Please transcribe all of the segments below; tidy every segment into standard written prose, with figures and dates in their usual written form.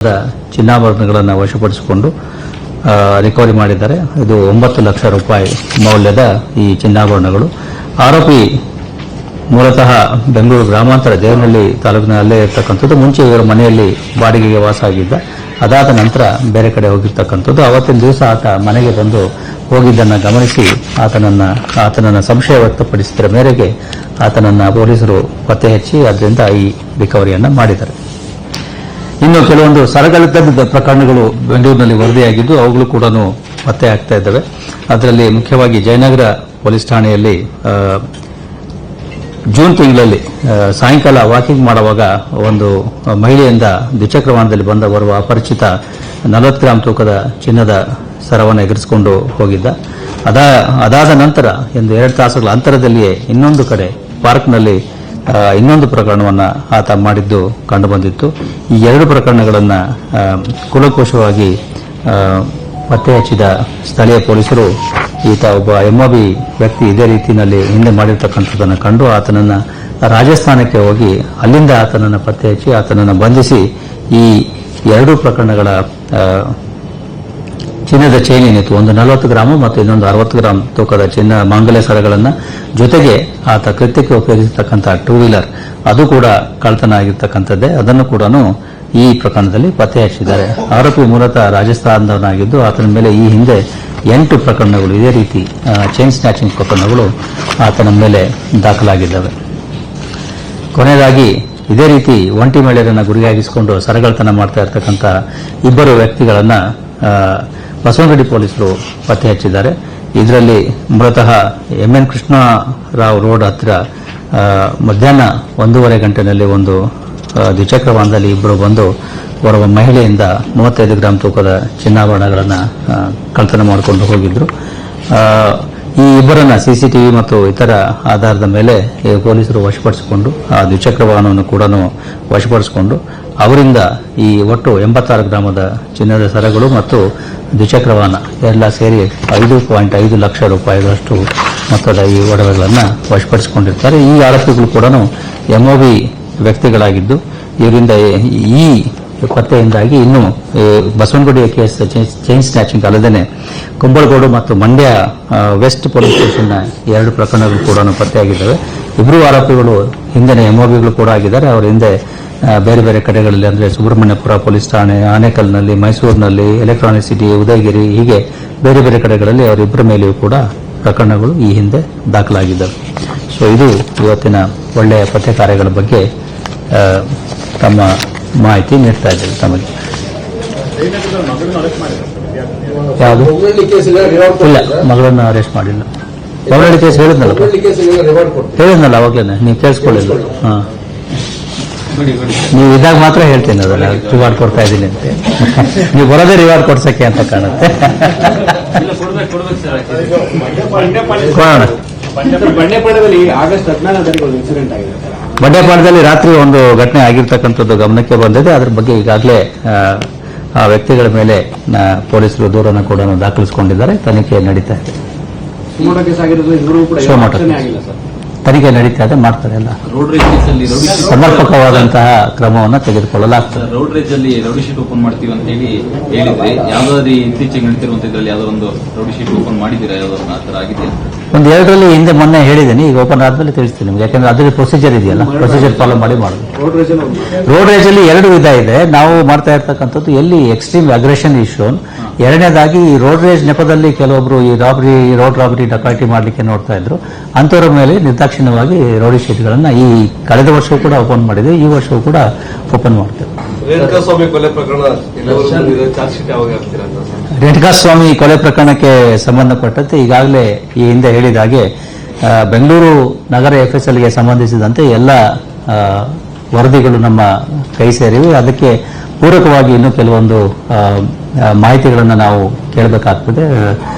ಚಿನ್ನಾಭರಣಗಳನ್ನು ವಶಪಡಿಸಿಕೊಂಡು ರಿಕವರಿ ಮಾಡಿದ್ದಾರೆ. ಇದು 9 ಲಕ್ಷ ರೂಪಾಯಿ ಮೌಲ್ಯದ ಈ ಚಿನ್ನಾಭರಣಗಳು. ಆರೋಪಿ ಮೂಲತಃ ಬೆಂಗಳೂರು ಗ್ರಾಮಾಂತರ ದೇವನಹಳ್ಳಿ ತಾಲೂಕಿನಲ್ಲೇ ಇರತಕ್ಕಂಥದ್ದು. ಮುಂಚೆ ಇವರ ಮನೆಯಲ್ಲಿ ಬಾಡಿಗೆಗೆ ವಾಸ ಆಗಿದ್ದ. ಅದಾದ ನಂತರ ಬೇರೆ ಕಡೆ ಹೋಗಿರ್ತಕ್ಕಂಥದ್ದು. ಅವತ್ತಿನ ದಿವಸ ಆತ ಮನೆಗೆ ಬಂದು ಹೋಗಿದ್ದನ್ನು ಗಮನಿಸಿ ಆತನನ್ನು ಸಂಶಯ ವ್ಯಕ್ತಪಡಿಸಿದ ಮೇರೆಗೆ ಆತನನ್ನು ಪೊಲೀಸರು ಪತ್ತೆ ಹಚ್ಚಿ ಅದರಿಂದ ಈ ರಿಕವರಿಯನ್ನು ಮಾಡಿದ್ದಾರೆ. ಇನ್ನು ಕೆಲವೊಂದು ಸರಗಳ್ಳತನದ ಪ್ರಕರಣಗಳು ಬೆಂಗಳೂರಿನಲ್ಲಿ ವರದಿಯಾಗಿದ್ದು ಅವುಗಳು ಕೂಡ ಪತ್ತೆ ಆಗ್ತಾ ಇದ್ದಾವೆ. ಅದರಲ್ಲಿ ಮುಖ್ಯವಾಗಿ ಜಯನಗರ ಪೊಲೀಸ್ ಠಾಣೆಯಲ್ಲಿ ಜೂನ್ ತಿಂಗಳಲ್ಲಿ ಸಾಯಂಕಾಲ ವಾಕಿಂಗ್ ಮಾಡುವಾಗ ಒಂದು ಮಹಿಳೆಯಿಂದ ದ್ವಿಚಕ್ರ ವಾಹನದಲ್ಲಿ ಬರುವ ಅಪರಿಚಿತ 40 ಗ್ರಾಂ ತೂಕದ ಚಿನ್ನದ ಸರವನ್ನು ಎಗರಿಸಿಕೊಂಡು ಹೋಗಿದ್ದ. ಅದಾದ ನಂತರ 2 ತಾಸುಗಳ ಅಂತರದಲ್ಲಿಯೇ ಇನ್ನೊಂದು ಕಡೆ ಪಾರ್ಕ್ನಲ್ಲಿ ಇನ್ನೊಂದು ಪ್ರಕರಣವನ್ನು ಆತ ಮಾಡಿದ್ದು ಕಂಡುಬಂದಿತ್ತು. ಈ 2 ಪ್ರಕರಣಗಳನ್ನು ಕೂಲಂಕುಷವಾಗಿ ಪತ್ತೆ ಹಚ್ಚಿದ ಸ್ಥಳೀಯ ಪೊಲೀಸರು ಈತ ಒಬ್ಬ ಎಂಒಬಿ ವ್ಯಕ್ತಿ ಇದೇ ರೀತಿಯಲ್ಲಿ ಹಿಂದೆ ಮಾಡಿರ್ತಕ್ಕಂಥದ್ದನ್ನು ಕಂಡು ಆತನನ್ನು ರಾಜಸ್ಥಾನಕ್ಕೆ ಹೋಗಿ ಅಲ್ಲಿಂದ ಆತನನ್ನು ಪತ್ತೆ ಹಚ್ಚಿ ಆತನನ್ನು ಬಂಧಿಸಿ ಈ 2 ಪ್ರಕರಣಗಳ ಚಿನ್ನದ ಚೈನ್ ಏನಿತ್ತು, ಒಂದು 40 ಗ್ರಾಮು ಮತ್ತು ಇನ್ನೊಂದು 60 ಗ್ರಾಂ ತೂಕದ ಚಿನ್ನ ಮಾಂಗಲ್ಯ ಸರಗಳನ್ನು ಜೊತೆಗೆ ಆತ ಕೃತ್ಯಕ್ಕೆ ಉಪಯೋಗಿಸತಕ್ಕಂಥ 2 ವೀಲರ್ ಅದು ಕೂಡ ಕಳ್ಳತನ ಆಗಿರ್ತಕ್ಕಂಥದ್ದೇ. ಅದನ್ನು ಕೂಡ ಈ ಪ್ರಕರಣದಲ್ಲಿ ಪತ್ತೆ ಹಚ್ಚಿದ್ದಾರೆ. ಆರೋಪಿ ಮೂಲತಃ ರಾಜಸ್ಥಾನದವನಾಗಿದ್ದು ಆತನ ಮೇಲೆ ಈ ಹಿಂದೆ 8 ಪ್ರಕರಣಗಳು ಇದೇ ರೀತಿ ಚೈನ್ ಸ್ನ್ಯಾಚಿಂಗ್ ಪ್ರಕರಣಗಳು ಆತನ ಮೇಲೆ ದಾಖಲಾಗಿದ್ದಾವೆ. ಕೊನೆಯದಾಗಿ ಇದೇ ರೀತಿ ಒಂಟಿ ಮಹಿಳೆಯರನ್ನು ಗುರಿಯಾಗಿಸಿಕೊಂಡು ಸರಗಳ್ಳತನ ಮಾಡ್ತಾ ಇರತಕ್ಕಂಥ 2 ವ್ಯಕ್ತಿಗಳನ್ನು ಬಸವನಗುಡಿ ಪೊಲೀಸರು ಪತ್ತೆ ಹಚ್ಚಿದ್ದಾರೆ. ಇದರಲ್ಲಿ ಮೂಲತಃ MN ಕೃಷ್ಣರಾವ್ ರೋಡ್ ಹತ್ತಿರ ಮಧ್ಯಾಹ್ನ 1:30 ಗಂಟೆನಲ್ಲಿ ಒಂದು ದ್ವಿಚಕ್ರ ವಾಹನದಲ್ಲಿ 2 ಬಂದು ಓರ್ವ ಮಹಿಳೆಯಿಂದ 35 ಗ್ರಾಂ ತೂಕದ ಚಿನ್ನಾಭರಣಗಳನ್ನು ಕಳ್ಳತನ ಮಾಡಿಕೊಂಡು ಹೋಗಿದ್ರು. ಈ 2ರನ್ನ ಸಿಸಿಟಿವಿ ಮತ್ತು ಇತರ ಆಧಾರದ ಮೇಲೆ ಪೊಲೀಸರು ವಶಪಡಿಸಿಕೊಂಡು ಆ ದ್ವಿಚಕ್ರ ವಾಹನವನ್ನು ಕೂಡ ವಶಪಡಿಸಿಕೊಂಡು ಅವರಿಂದ ಈ ಒಟ್ಟು 86 ಗ್ರಾಮದ ಚಿನ್ನದ ಸರಗಳು ಮತ್ತು ದ್ವಿಚಕ್ರ ವಾಹನ ಎಲ್ಲ ಸೇರಿ 5.5 ಲಕ್ಷ ರೂಪಾಯಿಗಳಷ್ಟು ಮೊತ್ತದ ಈ ಒಡವೆಗಳನ್ನು ವಶಪಡಿಸಿಕೊಂಡಿರ್ತಾರೆ. ಈ ಆರೋಪಿಗಳು ಕೂಡ ಎಂಒಬಿ ವ್ಯಕ್ತಿಗಳಾಗಿದ್ದು ಇವರಿಂದ ಈ ಪತ್ತೆಯಿಂದಾಗಿ ಇನ್ನು ಬಸವನಗುಡಿಯ ಕೇಸ್ ಚೈನ್ ಸ್ನ್ಯಾಚಿಂಗ್ ಅಲ್ಲದೆ ಕುಂಬಳಗೋಡು ಮತ್ತು ಮಂಡ್ಯ ವೆಸ್ಟ್ ಪೊಲೀಸ್ ಸ್ಟೇಷನ್ನ 2 ಪ್ರಕರಣಗಳು ಕೂಡ ಪತ್ತೆಯಾಗಿದ್ದಾವೆ. 2 ಆರೋಪಿಗಳು ಹಿಂದಿನ ಎಂಒಬಿಗಳು ಕೂಡ ಆಗಿದ್ದಾರೆ. ಅವರ ಹಿಂದೆ ಬೇರೆ ಬೇರೆ ಕಡೆಗಳಲ್ಲಿ ಅಂದರೆ ಸುಬ್ರಹ್ಮಣ್ಯಪುರ ಪೊಲೀಸ್ ಠಾಣೆ, ಆನೇಕಲ್ನಲ್ಲಿ, ಮೈಸೂರಿನಲ್ಲಿ, ಎಲೆಕ್ಟ್ರಾನಿಕ್ ಸಿಟಿ, ಉದಯಗಿರಿ ಹೀಗೆ ಬೇರೆ ಬೇರೆ ಕಡೆಗಳಲ್ಲಿ ಅವರಿಬ್ಬರ ಮೇಲೆಯೂ ಕೂಡ ಪ್ರಕರಣಗಳು ಈ ಹಿಂದೆ ದಾಖಲಾಗಿದ್ದಾವೆ. ಸೊ ಇದು ಇವತ್ತಿನ ಒಳ್ಳೆಯ ಪತ್ತೆ ಕಾರ್ಯಗಳ ಬಗ್ಗೆ ತಮ್ಮ ಮಾಹಿತಿ ನೀಡ್ತಾ ಇದ್ದೇವೆ ತಮಗೆ. ಯಾವುದು ಇಲ್ಲ, ಮಗಳನ್ನು ಅರೆಸ್ಟ್ ಮಾಡಿಲ್ಲ. ಹೊರಗಡೆ ಕೇಸ್ ಹೇಳಿದ್ನಲ್ಲ ಅವಾಗಲೇ, ನೀವು ಕೇಳಿಸ್ಕೊಳ್ಳಿಲ್ಲ. ಹಾಂ, ನೀವು ಇದಾಗ ಮಾತ್ರ ಹೇಳ್ತೀನಿ ಅದನ್ನ ರಿವಾರ್ಡ್ ಕೊಡ್ತಾ ಇದ್ದೀನಿ ಅಂತ. ನೀವು ಬರೋದೇ ರಿವಾರ್ಡ್ ಕೊಡ್ಸಕ್ಕೆ ಅಂತ ಕಾಣುತ್ತೆ. ಬಂಡೆಪಾಳ್ಯದಲ್ಲಿ ರಾತ್ರಿ ಒಂದು ಘಟನೆ ಆಗಿರ್ತಕ್ಕಂಥದ್ದು ಗಮನಕ್ಕೆ ಬಂದಿದೆ. ಅದ್ರ ಬಗ್ಗೆ ಈಗಾಗಲೇ ಆ ವ್ಯಕ್ತಿಗಳ ಮೇಲೆ ಪೊಲೀಸರು ದೂರನ್ನು ಕೂಡ ದಾಖಲಿಸಿಕೊಂಡಿದ್ದಾರೆ. ತನಿಖೆ ನಡೀತಾ ಇದೆ. ತನಿಖೆ ನಡೀತಾ ಇದೆ, ಮಾಡ್ತಾರೆ. ಎಲ್ಲ ರೋಡ್ ರೇಜ್ ಸಮರ್ಪಕವಾದಂತಹ ಕ್ರಮವನ್ನು ತೆಗೆದುಕೊಳ್ಳಲಾಗ್ತದೆ. ರೋಡ್ ರೇಜ್ ಅಲ್ಲಿ ರೌಡಿ ಶೀಟ್ ಓಪನ್ ಮಾಡ್ತೀವಿ ಅಂತ ಹೇಳಿದ್ರೆ ಯಾವ್ದಾದ್ರು ಇತ್ತೀಚೆಗೆ ನಡೀತಿರುವಂತದ್ರಲ್ಲಿ ಯಾವ್ದೊಂದು ರೌಡಿ ಶೀಟ್ ಓಪನ್ ಮಾಡಿದ್ದೀರಾ? ಯಾವ್ದಾದ್ರು ಆ ತರ ಆಗಿದೆ? ಒಂದು 2ರಲ್ಲಿ ಹಿಂದೆ ಮೊನ್ನೆ ಹೇಳಿದ್ದೀನಿ. ಈಗ ಓಪನ್ ಆದ್ಮೇಲೆ ತಿಳಿಸ್ತೀನಿ ನಿಮ್ಗೆ. ಯಾಕಂದ್ರೆ ಅದರಲ್ಲಿ ಪ್ರೊಸೀಜರ್ ಇದೆಯಲ್ಲ, ಪ್ರೊಸೀಜರ್ ಫಾಲೋ ಮಾಡಿ ಮಾಡೋದು. ರೋಡ್ ರೇಜ್ ಅಲ್ಲಿ 2 ವಿಧ ಇದೆ. ನಾವು ಮಾಡ್ತಾ ಇರ್ತಕ್ಕಂಥದ್ದು ಎಲ್ಲಿ ಎಕ್ಸ್ಟ್ರೀಮ್ ಅಗ್ರೆಷನ್ ಇಸ್ ಶೋನ್. ಎರಡನೇದಾಗಿ ಈ ರೋಡ್ ರೇಜ್ ನೆಪದಲ್ಲಿ ಕೆಲವೊಬ್ರು ಈ ರೋಡ್ ರಾಬರಿ ಡಕಾಯಿತಿ ಮಾಡಲಿಕ್ಕೆ ನೋಡ್ತಾ ಇದ್ರು. ಅಂತವರ ಮೇಲೆ ನಿರ್ದಾಕ್ಷಿಣ್ಯವಾಗಿ ರೌಡಿ ಶೀಟ್ಗಳನ್ನು ಈ ಕಳೆದ ವರ್ಷವೂ ಕೂಡ ಓಪನ್ ಮಾಡಿದೆ, ಈ ವರ್ಷವೂ ಕೂಡ ಓಪನ್ ಮಾಡ್ತೇವೆ. ರೇಣುಕಾಸ್ವಾಮಿ ಕೊಲೆ ಪ್ರಕರಣಕ್ಕೆ ಸಂಬಂಧಪಟ್ಟಂತೆ ಈಗಾಗಲೇ ಈ ಹಿಂದೆ ಹೇಳಿದ ಹಾಗೆ ಬೆಂಗಳೂರು ನಗರ FSLಗೆ ಸಂಬಂಧಿಸಿದಂತೆ ಎಲ್ಲ ವರದಿಗಳು ನಮ್ಮ ಕೈ ಸೇರಿವೆ. ಅದಕ್ಕೆ ಪೂರಕವಾಗಿ ಇನ್ನೂ ಕೆಲವೊಂದು ಮಾಹಿತಿಗಳನ್ನು ನಾವು ಕೇಳಬೇಕಾಗ್ತದೆ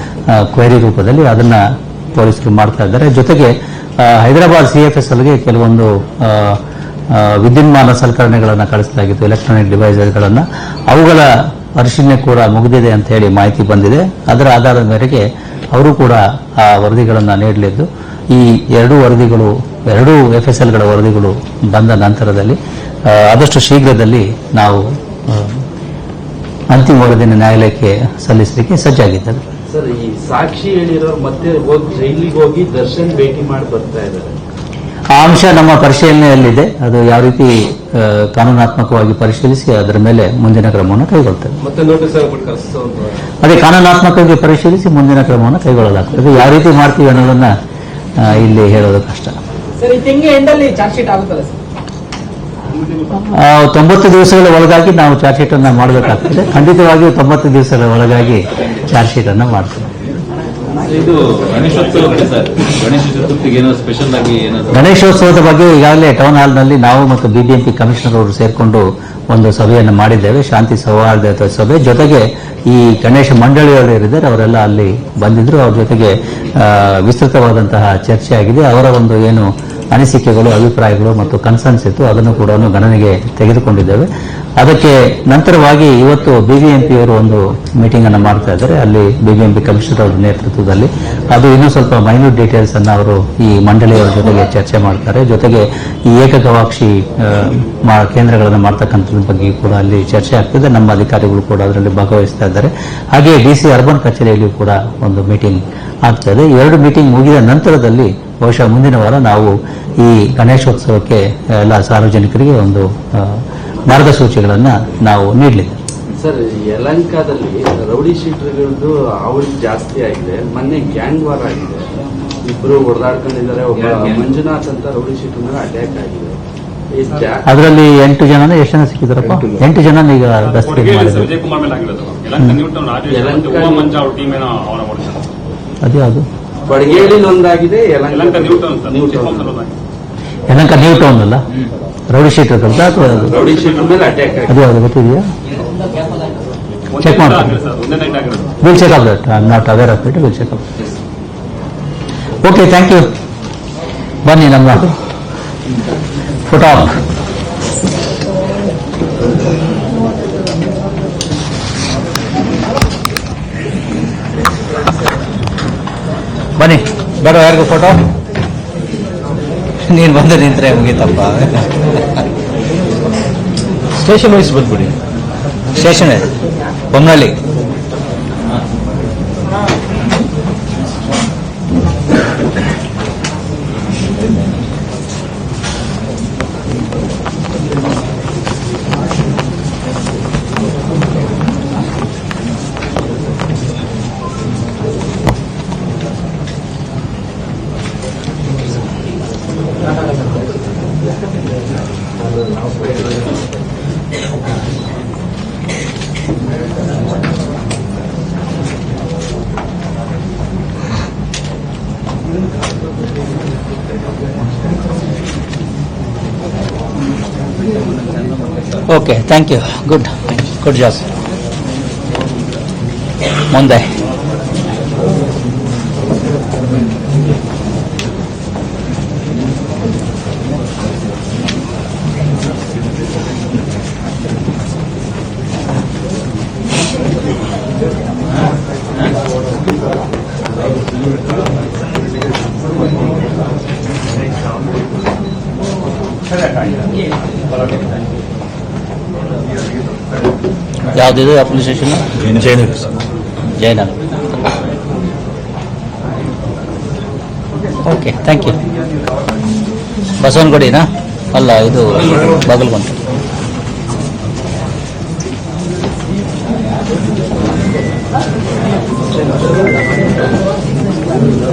ಕ್ವೆರಿ ರೂಪದಲ್ಲಿ. ಅದನ್ನ ಪೊಲೀಸರು ಮಾಡ್ತಾ ಇದ್ದಾರೆ. ಜೊತೆಗೆ ಹೈದರಾಬಾದ್ CFSLಗೆ ಕೆಲವೊಂದು ವಿದ್ಯುನ್ಮಾನ ಸಲಕರಣೆಗಳನ್ನು ಕಳಿಸಲಾಗಿತ್ತು, ಎಲೆಕ್ಟ್ರಾನಿಕ್ ಡಿವೈಸ್ಗಳನ್ನು. ಅವುಗಳ ಪರಿಶೀಲನೆ ಕೂಡ ಮುಗಿದಿದೆ ಅಂತ ಹೇಳಿ ಮಾಹಿತಿ ಬಂದಿದೆ. ಅದರ ಆಧಾರದ ಮೇರೆಗೆ ಅವರು ಕೂಡ ಆ ವರದಿಗಳನ್ನು ನೀಡಲಿದ್ದು ಈ 2 ವರದಿಗಳು 2 FSLಗಳ ವರದಿಗಳು ಬಂದ ನಂತರದಲ್ಲಿ ಆದಷ್ಟು ಶೀಘ್ರದಲ್ಲಿ ನಾವು ಅಂತಿಮ ವರದಿಯನ್ನು ನ್ಯಾಯಾಲಯಕ್ಕೆ ಸಲ್ಲಿಸಲಿಕ್ಕೆ ಸಜ್ಜಾಗಿದ್ದಾರೆ. ಸರ್, ಈ ಸಾಕ್ಷಿ ಹೇಳಿರೋರು ಮತ್ತೆ ಜೈಲಿಗೆ ಹೋಗಿ ದರ್ಶನ್ ಭೇಟಿ ಮಾಡಿ ಬರ್ತಾ ಇದ್ದಾರೆ. ಆ ಅಂಶ ನಮ್ಮ ಪರಿಶೀಲನೆಯಲ್ಲಿದೆ. ಅದು ಯಾವ ರೀತಿ ಕಾನೂನಾತ್ಮಕವಾಗಿ ಪರಿಶೀಲಿಸಿ ಅದರ ಮೇಲೆ ಮುಂದಿನ ಕ್ರಮವನ್ನು ಕೈಗೊಳ್ತೇವೆ. ಮತ್ತೆ ನೋಟಿಸ್ ಅದೇ ಕಾನೂನಾತ್ಮಕವಾಗಿ ಪರಿಶೀಲಿಸಿ ಮುಂದಿನ ಕ್ರಮವನ್ನು ಕೈಗೊಳ್ಳಲಾಗ್ತದೆ. ಯಾವ ರೀತಿ ಮಾಡ್ತೀವಿ ಅನ್ನೋದನ್ನ ಇಲ್ಲಿ ಹೇಳೋದು ಕಷ್ಟ. ಸರ್, ಈ ತಿಂಗಳ ಎಂಡಲ್ಲಿ ಚಾರ್ಜ್ ಶೀಟ್ ಆಗುತ್ತಲ್ಲ ಸರ್? 90 ದಿವಸಗಳ ಒಳಗಾಗಿ ನಾವು ಚಾರ್ಜ್ ಶೀಟ್ ಅನ್ನ ಮಾಡಬೇಕಾಗ್ತದೆ. ಖಂಡಿತವಾಗಿಯೂ 90 ದಿವಸಗಳ ಒಳಗಾಗಿ ಚಾರ್ಜ್ ಶೀಟ್ ಅನ್ನ ಮಾಡ್ತೇವೆ. ಇದು ಗಣೇಶೋತ್ಸವಕ್ಕೆ ಸರ್, ಗಣೇಶ ಚತುರ್ಥಿಗೆ ಏನೋ ಸ್ಪೆಷಲ್ ಆಗಿ ಏನಾದ್ರು ಗಣೇಶೋತ್ಸವದ ಬಗ್ಗೆ ಈಗಾಗಲೇ ಟೌನ್ ಹಾಲ್ನಲ್ಲಿ ನಾವು ಮತ್ತು ಬಿಬಿಎಂಪಿ ಕಮಿಷನರ್ ಅವರು ಸೇರಿಕೊಂಡು ಒಂದು ಸಭೆಯನ್ನು ಮಾಡಿದ್ದೇವೆ, ಶಾಂತಿ ಸೌಹಾರ್ದತೆ ಸಭೆ. ಜೊತೆಗೆ ಈ ಗಣೇಶ ಮಂಡಳಿಯವರು ಇದ್ದಾರೆ, ಅವರೆಲ್ಲ ಅಲ್ಲಿ ಬಂದಿದ್ರು. ಅವ್ರ ಜೊತೆಗೆ ವಿಸ್ತೃತವಾದಂತಹ ಚರ್ಚೆ ಆಗಿದೆ. ಅವರ ಒಂದು ಏನು ಅನಿಸಿಕೆಗಳು, ಅಭಿಪ್ರಾಯಗಳು ಮತ್ತು ಕನ್ಸರ್ನ್ಸ್ ಇತ್ತು, ಅದನ್ನು ಕೂಡ ಗಣನೆಗೆ ತೆಗೆದುಕೊಂಡಿದ್ದೇವೆ. ಅದಕ್ಕೆ ನಂತರವಾಗಿ ಇವತ್ತು ಬಿಬಿಎಂಪಿಯವರು ಒಂದು ಮೀಟಿಂಗ್ ಅನ್ನು ಮಾಡ್ತಾ ಇದ್ದಾರೆ. ಅಲ್ಲಿ ಬಿಬಿಎಂಪಿ ಕಮಿಷನರ್ ಅವರ ನೇತೃತ್ವದಲ್ಲಿ ಅದು ಇನ್ನೂ ಸ್ವಲ್ಪ ಮೈನ್ಯೂಟ್ ಡೀಟೇಲ್ಸ್ ಅನ್ನು ಅವರು ಈ ಮಂಡಳಿಯವರ ಜೊತೆಗೆ ಚರ್ಚೆ ಮಾಡ್ತಾರೆ. ಜೊತೆಗೆ ಈ ಏಕಗವಾಕ್ಷಿ ಕೇಂದ್ರಗಳನ್ನು ಮಾಡ್ತಕ್ಕಂಥದ್ರ ಬಗ್ಗೆ ಕೂಡ ಅಲ್ಲಿ ಚರ್ಚೆ ಆಗ್ತದೆ. ನಮ್ಮ ಅಧಿಕಾರಿಗಳು ಕೂಡ ಅದರಲ್ಲಿ ಭಾಗವಹಿಸ್ತಾ ಇದ್ದಾರೆ. ಹಾಗೆಯೇ ಡಿಸಿ ಅರ್ಬನ್ ಕಚೇರಿಯಲ್ಲಿ ಕೂಡ ಒಂದು ಮೀಟಿಂಗ್ ಆಗ್ತದೆ. ಈ 2 ಮೀಟಿಂಗ್ ಮುಗಿದ ನಂತರದಲ್ಲಿ ಬಹುಶಃ ಮುಂದಿನ ವಾರ ನಾವು ಈ ಗಣೇಶೋತ್ಸವಕ್ಕೆ ಎಲ್ಲ ಸಾರ್ವಜನಿಕರಿಗೆ ಒಂದು ಮಾರ್ಗಸೂಚಿಗಳನ್ನು ನಾವು ನೀಡಲಿದ್ದೇವೆ. ಸರ್, ಯಲಹಂಕದಲ್ಲಿ ರೌಡಿ ಶೀಟರ್ಗಳದ್ದು ಅವಳಿ ಜಾಸ್ತಿ ಆಗಿದೆ. ಮೊನ್ನೆ ಗ್ಯಾಂಗ್ ವಾರ್ ಆಗಿದೆ, ಇಬ್ರು ಹೊಡೆದಾಡ್ಕೊಂಡಿದ್ದಾರೆ. ಒಬ್ಬ ಮಂಜುನಾಥ್ ಅಂತ ರೌಡಿ ಶೀಟರ್ ಮೇಲೆ ಅಟ್ಯಾಕ್ ಆಗಿದೆ. ಅದರಲ್ಲಿ 8 ಜನ ಎಷ್ಟು ಜನ ಸಿಕ್ಕಿದ್ರಪ್ಪ? 8 ಜನ ಈಗ ದಸ್ತಗಿರಿ ಮಾಡಿದ್ರು. ಅದ್ಯಾವುದು? ಬಡಗೇಳಿಲಿ ಒಂದಾಗಿದೆ, ಯಲಹಂಕ ನ್ಯೂ ಟೌನ್ ಅಲ್ಲ, ರೌಡಿ ಶೀಟರ್ ಅಂತ ಅಥವಾ ರೌಡಿ ಶೀಟರ್ ಮೇಲೆ ಅಟ್ಯಾಕ್ ಆಗಿದೆ. ಅದ್ಯಾವುದು ಗೊತ್ತಿದೆಯಾ? ಚೆಕ್ ಮಾಡ್ತೀನಿ. Will check of that. I am not aware of it. Will check of. Okay, thank you. ಬನ್ನಿ ನಮ್ಮ ಫೋಟೋ. ಬನ್ನಿ, ಬೇಡ ಯಾರಿಗೂ ಫೋಟೋ? ನೀನು ಬಂದು ನಿಂತ್ರೆ ಮುಗೀತಪ್ಪ. ಸ್ಟೇಷನ್ ವೈಸ್ ಬಂದ್ಬಿಡಿ. Station Honnalli. Okay, thank you. Good job. ಮುಂದೆ ಯಾವುದಿದೆ application? Jayanagar. Okay, thank you. ಬಸವನಗುಡಿನಾ? ಅಲ್ಲ, ಇದು ಬಾಗಲಕೋಟೆ.